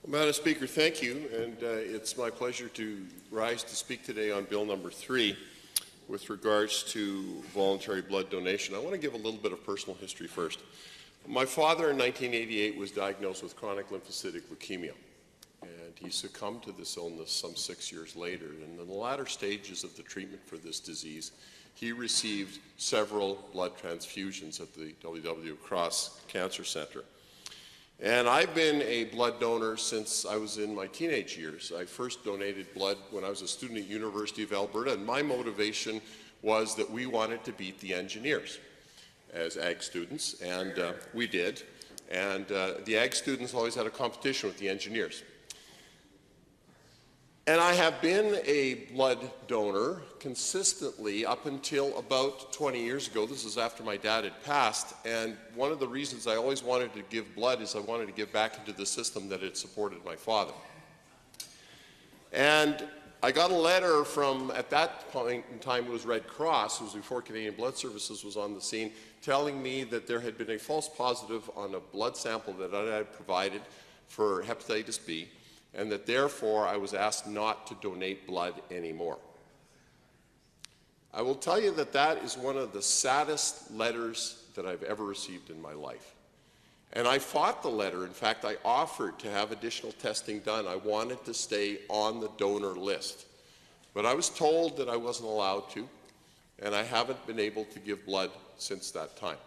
Madam Speaker, thank you, and it's my pleasure to rise to speak today on Bill number 3 with regards to voluntary blood donation. I want to give a little bit of personal history first. My father in 1988 was diagnosed with chronic lymphocytic leukemia, and he succumbed to this illness some 6 years later. And in the latter stages of the treatment for this disease, he received several blood transfusions at the WW Cross Cancer Center. And I've been a blood donor since I was in my teenage years. I first donated blood when I was a student at University of Alberta, and my motivation was that we wanted to beat the engineers as ag students, and we did. And the ag students always had a competition with the engineers. And I have been a blood donor consistently up until about 20 years ago. This is after my dad had passed, and one of the reasons I always wanted to give blood is I wanted to give back into the system that had supported my father. And I got a letter from, at that point in time it was Red Cross, it was before Canadian Blood Services was on the scene, telling me that there had been a false positive on a blood sample that I had provided for hepatitis B, and that therefore I was asked not to donate blood anymore. I will tell you that that is one of the saddest letters that I've ever received in my life. And I fought the letter. In fact, I offered to have additional testing done. I wanted to stay on the donor list. But I was told that I wasn't allowed to, and I haven't been able to give blood since that time.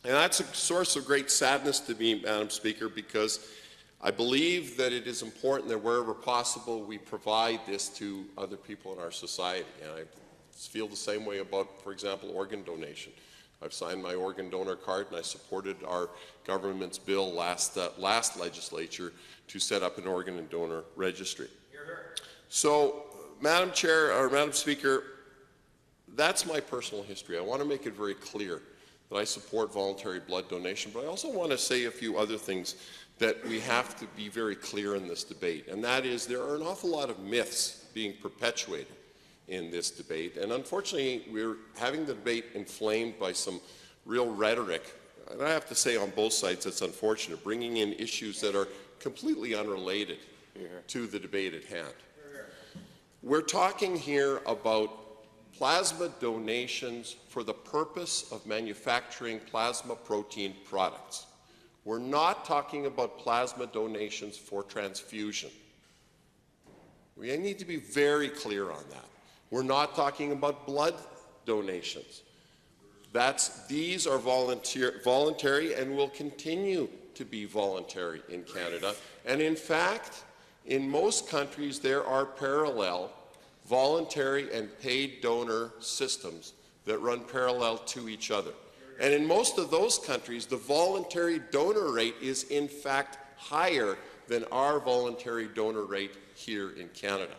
And that's a source of great sadness to me, Madam Speaker, because I believe that it is important that wherever possible we provide this to other people in our society. And I feel the same way about, for example, organ donation. I've signed my organ donor card, and I supported our government's bill last legislature to set up an organ and donor registry. So, Madam Chair, or Madam Speaker, that's my personal history. I want to make it very clear that I support voluntary blood donation, but I also want to say a few other things that we have to be very clear in this debate, and that is there are an awful lot of myths being perpetuated in this debate, and unfortunately we're having the debate inflamed by some real rhetoric, and I have to say on both sides it's unfortunate, bringing in issues that are completely unrelated to the debate at hand. We're talking here about plasma donations for the purpose of manufacturing plasma protein products. We're not talking about plasma donations for transfusion. We need to be very clear on that. We're not talking about blood donations. These are voluntary and will continue to be voluntary in Canada. And in fact, in most countries there are parallel voluntary and paid donor systems that run parallel to each other. And in most of those countries, the voluntary donor rate is in fact higher than our voluntary donor rate here in Canada.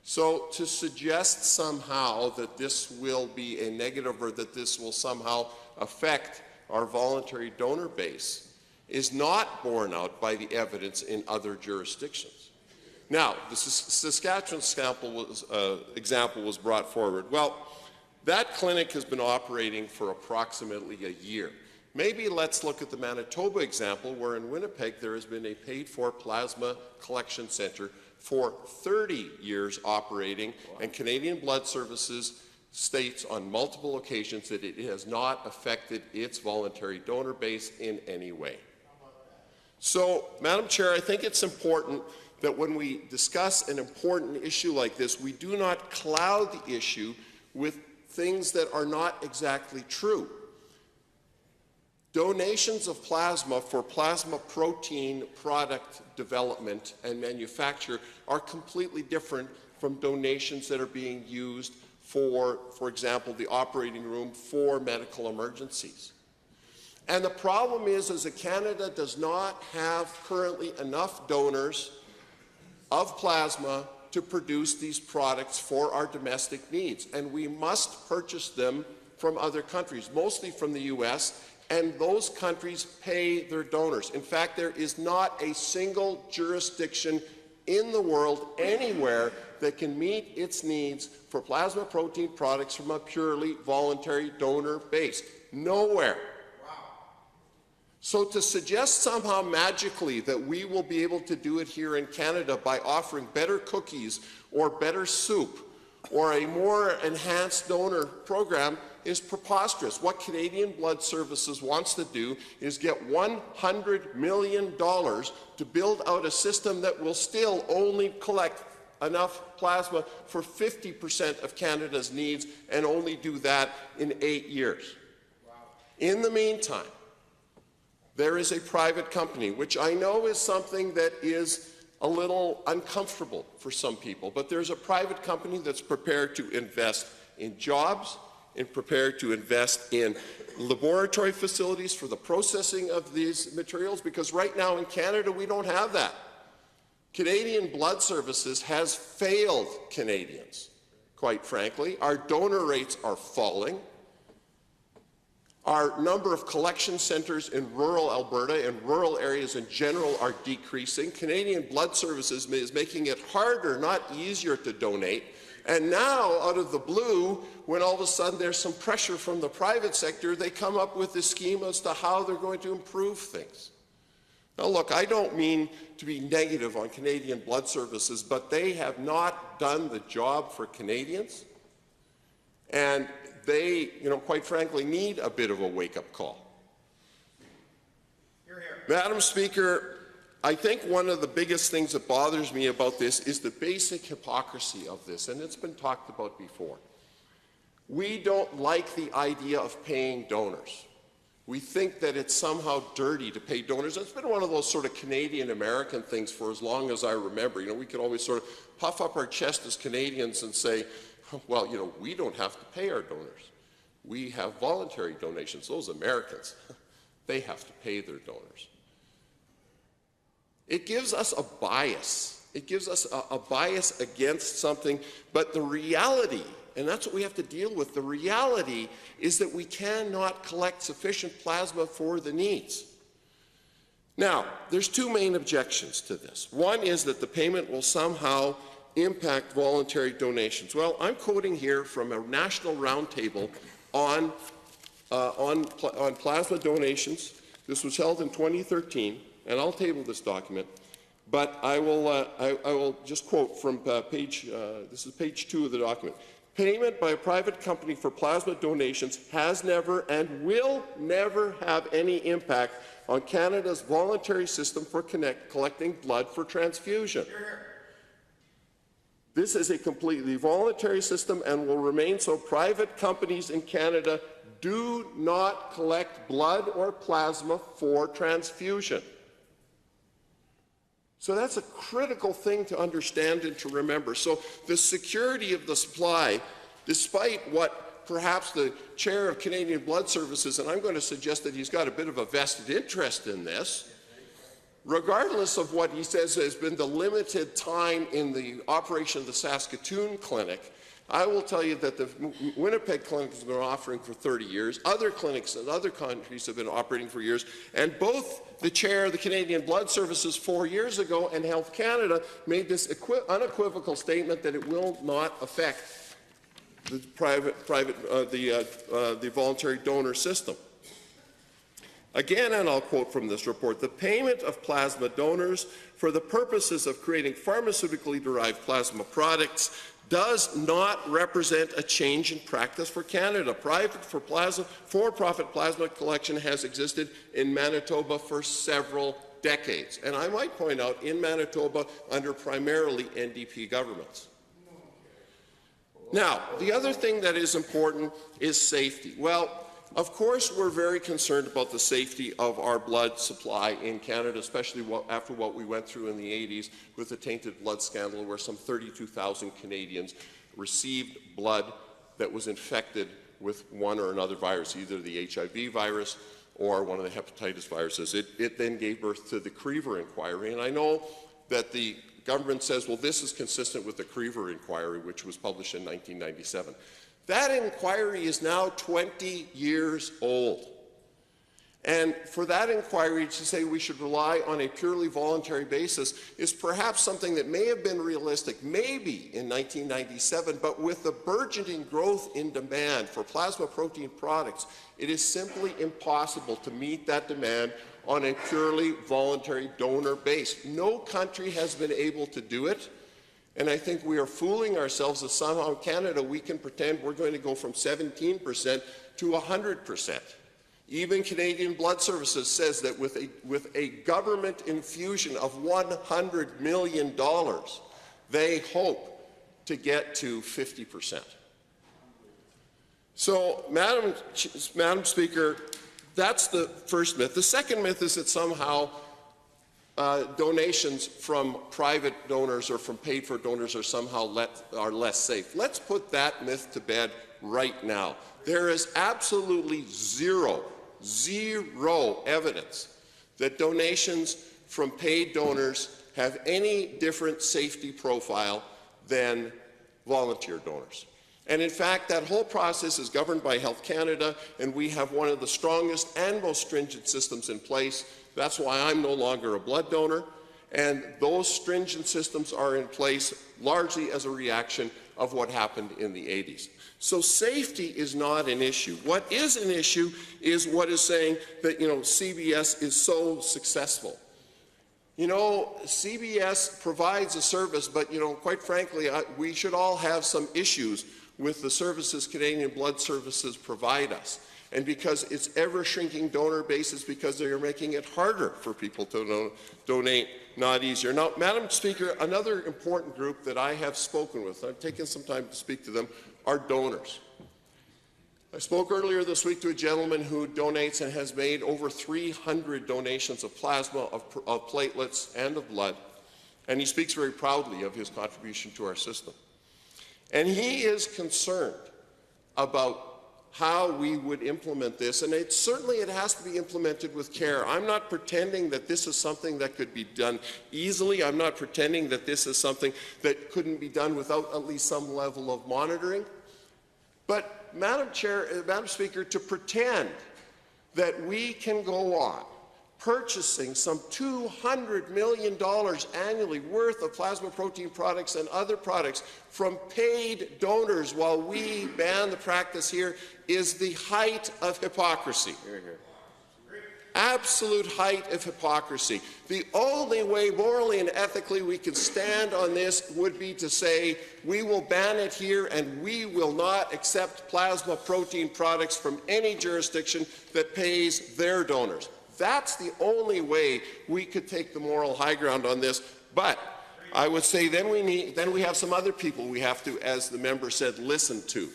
So to suggest somehow that this will be a negative or that this will somehow affect our voluntary donor base is not borne out by the evidence in other jurisdictions. Now, the Saskatchewan example was brought forward. Well, that clinic has been operating for approximately a year. Maybe let's look at the Manitoba example, where in Winnipeg there has been a paid-for plasma collection center for 30 years operating, and Canadian Blood Services states on multiple occasions that it has not affected its voluntary donor base in any way. So, Madam Chair, I think it's important that when we discuss an important issue like this, we do not cloud the issue with things that are not exactly true. Donations of plasma for plasma protein product development and manufacture are completely different from donations that are being used for example, the operating room for medical emergencies. And the problem is that Canada does not have currently enough donors of plasma to produce these products for our domestic needs. And we must purchase them from other countries, mostly from the US, and those countries pay their donors. In fact, there is not a single jurisdiction in the world anywhere that can meet its needs for plasma protein products from a purely voluntary donor base. Nowhere. Wow. So to suggest somehow magically that we will be able to do it here in Canada by offering better cookies or better soup or a more enhanced donor program is preposterous. What Canadian Blood Services wants to do is get $100 million to build out a system that will still only collect enough plasma for 50% of Canada's needs and only do that in 8 years. Wow. In the meantime, there is a private company, which I know is something that is a little uncomfortable for some people, but there's a private company that's prepared to invest in jobs and prepared to invest in laboratory facilities for the processing of these materials, because right now in Canada we don't have that. Canadian Blood Services has failed Canadians, quite frankly. Our donor rates are falling. Our number of collection centres in rural Alberta and rural areas in general are decreasing. Canadian Blood Services is making it harder, not easier, to donate. And now, out of the blue, when all of a sudden there's some pressure from the private sector, they come up with this scheme as to how they're going to improve things. Now look, I don't mean to be negative on Canadian Blood Services, but they have not done the job for Canadians. And they, quite frankly, need a bit of a wake-up call. Hear, hear. Madam Speaker, I think one of the biggest things that bothers me about this is the basic hypocrisy of this, and it's been talked about before. We don't like the idea of paying donors. We think that it's somehow dirty to pay donors. It's been one of those sort of Canadian-American things for as long as I remember. We could always sort of puff up our chest as Canadians and say, well, we don't have to pay our donors. We have voluntary donations. Those Americans, they have to pay their donors. It gives us a bias. It gives us a bias against something, but the reality, and that's what we have to deal with, the reality is that we cannot collect sufficient plasma for the needs. Now, there's two main objections to this. One is that the payment will somehow impact voluntary donations. Well, I'm quoting here from a national roundtable on plasma donations. This was held in 2013, and I'll table this document, but I will just quote from this is page 2 of the document. Payment by a private company for plasma donations has never and will never have any impact on Canada's voluntary system for collecting blood for transfusion. This is a completely voluntary system and will remain so. Private companies in Canada do not collect blood or plasma for transfusion. So that's a critical thing to understand and to remember. So the security of the supply, despite what perhaps the chair of Canadian Blood Services, and I'm going to suggest that he's got a bit of a vested interest in this, regardless of what he says has been the limited time in the operation of the Saskatoon clinic, I will tell you that the Winnipeg clinic has been offering for 30 years. Other clinics in other countries have been operating for years. And both the chair of the Canadian Blood Services 4 years ago and Health Canada made this unequivocal statement that it will not affect the the voluntary donor system. Again, and I'll quote from this report, the payment of plasma donors for the purposes of creating pharmaceutically derived plasma products does not represent a change in practice for Canada. For-profit plasma collection has existed in Manitoba for several decades. And I might point out, in Manitoba, under primarily NDP governments. Now, the other thing that is important is safety. Well, of course, we're very concerned about the safety of our blood supply in Canada, especially after what we went through in the 80s with the tainted blood scandal, where some 32,000 Canadians received blood that was infected with one or another virus, either the HIV virus or one of the hepatitis viruses. It then gave birth to the Creever Inquiry, and I know that the government says, well, this is consistent with the Creever Inquiry, which was published in 1997. That inquiry is now 20 years old. And for that inquiry to say we should rely on a purely voluntary basis is perhaps something that may have been realistic, maybe in 1997, but with the burgeoning growth in demand for plasma protein products, it is simply impossible to meet that demand on a purely voluntary donor base. No country has been able to do it, and I think we are fooling ourselves that somehow in Canada we can pretend we're going to go from 17% to 100%. Even Canadian Blood Services says that with a government infusion of $100 million, they hope to get to 50%. So, Madam Speaker, that's the first myth. The second myth is that somehow donations from private donors or from paid-for donors are somehow less safe. Let's put that myth to bed right now. There is absolutely zero evidence that donations from paid donors have any different safety profile than volunteer donors. And in fact, that whole process is governed by Health Canada, and we have one of the strongest and most stringent systems in place. That's why I'm no longer a blood donor, and those stringent systems are in place largely as a reaction of what happened in the 80s. So safety is not an issue. What is an issue is what is saying that, CBS is so successful. CBS provides a service, but, quite frankly, we should all have some issues with the services Canadian Blood Services provide us. And because it's ever-shrinking donor bases, because they are making it harder for people to donate, not easier. Now, Madam Speaker, another important group that I have spoken with, I've taken some time to speak to them, are donors. I spoke earlier this week to a gentleman who donates and has made over 300 donations of plasma, of platelets, and of blood, and he speaks very proudly of his contribution to our system. And he is concerned about how we would implement this, and it has to be implemented with care. I'm not pretending that this is something that could be done easily. I'm not pretending that this is something that couldn't be done without at least some level of monitoring. But, Madam Speaker, to pretend that we can go on purchasing some $200 million annually worth of plasma protein products and other products from paid donors while we ban the practice here is the height of hypocrisy. Hear, hear. Absolute height of hypocrisy. The only way morally and ethically we can stand on this would be to say we will ban it here and we will not accept plasma protein products from any jurisdiction that pays their donors. That's the only way we could take the moral high ground on this. But I would say then we have some other people we have to, as the member said, listen to.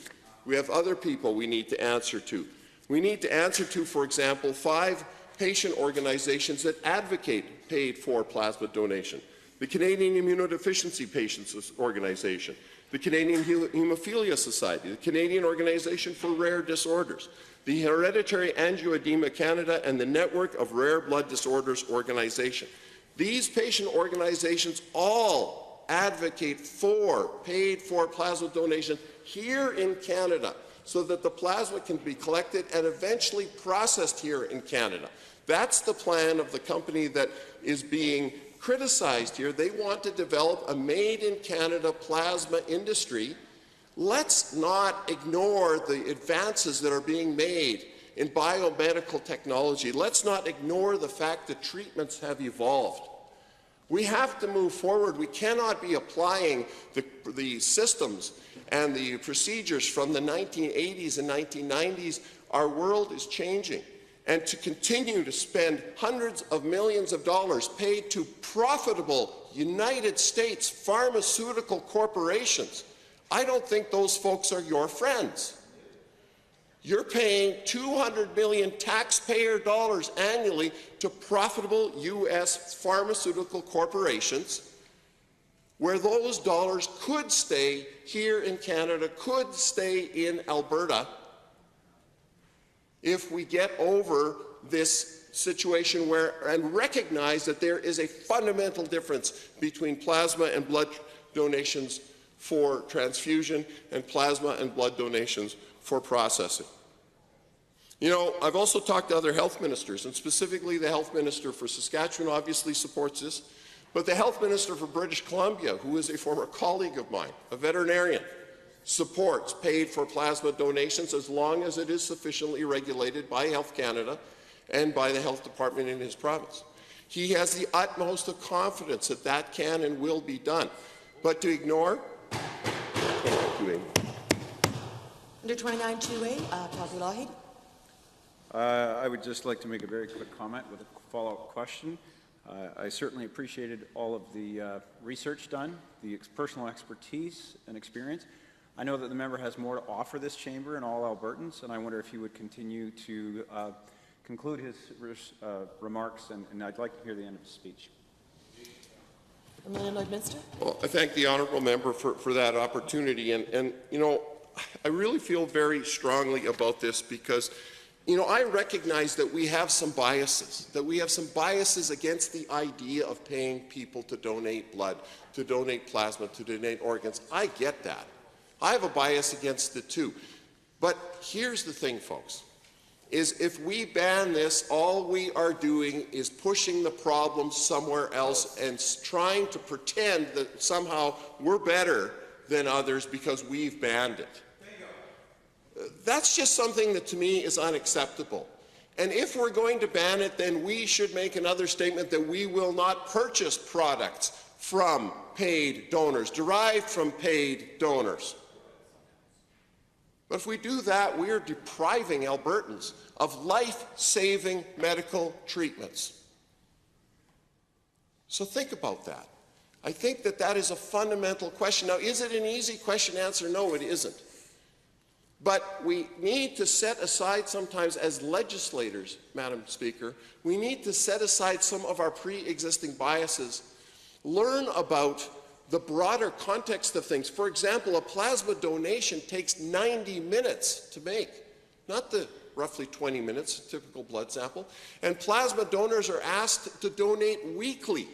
We have other people we need to answer to. We need to answer to, for example, 5 patient organizations that advocate paid-for plasma donation. The Canadian Immunodeficiency Patients Organization, the Canadian Hemophilia Society, the Canadian Organization for Rare Disorders, the Hereditary Angioedema Canada, and the Network of Rare Blood Disorders Organization. These patient organizations all advocate for paid-for plasma donation here in Canada so that the plasma can be collected and eventually processed here in Canada. That's the plan of the company that is being criticized here. They want to develop a made-in-Canada plasma industry. Let's not ignore the advances that are being made in biomedical technology. Let's not ignore the fact that treatments have evolved. We have to move forward. We cannot be applying the systems and the procedures from the 1980s and 1990s. Our world is changing. And to continue to spend hundreds of millions of dollars paid to profitable United States pharmaceutical corporations, I don't think those folks are your friends. You're paying $200 million taxpayer dollars annually to profitable U.S. pharmaceutical corporations, where those dollars could stay here in Canada, could stay in Alberta, if we get over this situation and recognize that there is a fundamental difference between plasma and blood donations for transfusion and plasma and blood donations for processing. I've also talked to other health ministers, and specifically the health minister for Saskatchewan obviously supports this, but the health minister for British Columbia, who is a former colleague of mine, a veterinarian, supports paid-for plasma donations as long as it is sufficiently regulated by Health Canada and by the health department in his province. He has the utmost of confidence that that can and will be done. But to ignore, Under 29-2A, Paul Lougheed. I would just like to make a very quick comment with a follow-up question. I certainly appreciated all of the research done, the personal expertise and experience. I know that the member has more to offer this chamber and all Albertans, and I wonder if he would continue to conclude his remarks, and I'd like to hear the end of his speech. Minister. Well, I thank the honourable member for that opportunity, and you know, I really feel very strongly about this because, you know, I recognize that we have some biases, against the idea of paying people to donate blood, to donate plasma, to donate organs. I get that. I have a bias against it too. But here's the thing, folks, is if we ban this, all we are doing is pushing the problem somewhere else and trying to pretend that somehow we're better than others because we've banned it. That's just something that to me is unacceptable. And if we're going to ban it, then we should make another statement that we will not purchase products from paid donors, derived from paid donors. But if we do that, we are depriving Albertans of life-saving medical treatments. So think about that. I think that that is a fundamental question. Now, is it an easy question to answer? No, it isn't. But we need to set aside sometimes as legislators, Madam Speaker, we need to set aside some of our pre-existing biases, learn about the broader context of things. For example, a plasma donation takes 90 minutes to make, not the roughly 20 minutes, typical blood sample. And plasma donors are asked to donate weekly.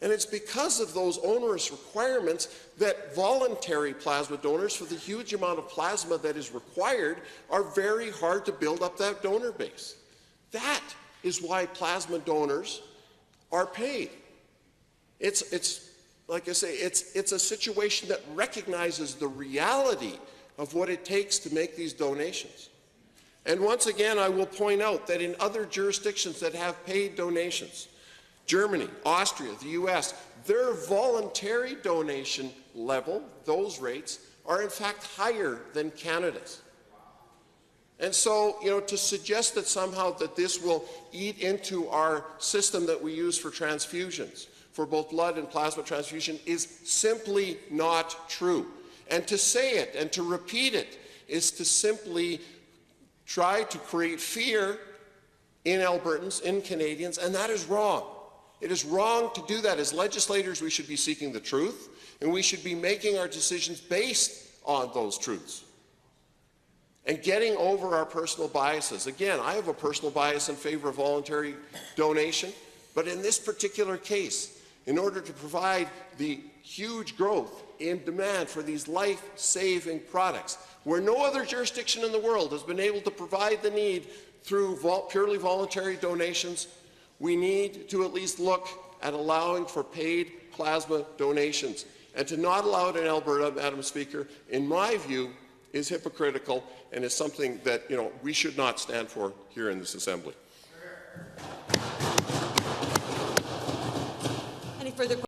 And it's because of those onerous requirements that voluntary plasma donors, for the huge amount of plasma that is required, are very hard to build up that donor base. That is why plasma donors are paid. It's like I say, it's a situation that recognizes the reality of what it takes to make these donations. And once again, I will point out that in other jurisdictions that have paid donations, Germany, Austria, the U.S., their voluntary donation level, those rates, are in fact higher than Canada's. And so, you know, to suggest that somehow that this will eat into our system that we use for transfusions, for both blood and plasma transfusion, is simply not true. And to say it and to repeat it is to simply try to create fear in Albertans, in Canadians, and that is wrong. It is wrong to do that. As legislators, we should be seeking the truth, and we should be making our decisions based on those truths and getting over our personal biases. Again, I have a personal bias in favor of voluntary donation, but in this particular case, in order to provide the huge growth in demand for these life-saving products, where no other jurisdiction in the world has been able to provide the need through purely voluntary donations, we need to at least look at allowing for paid plasma donations. And to not allow it in Alberta, Madam Speaker, in my view, is hypocritical and is something that, you know, we should not stand for here in this Assembly. Any further questions?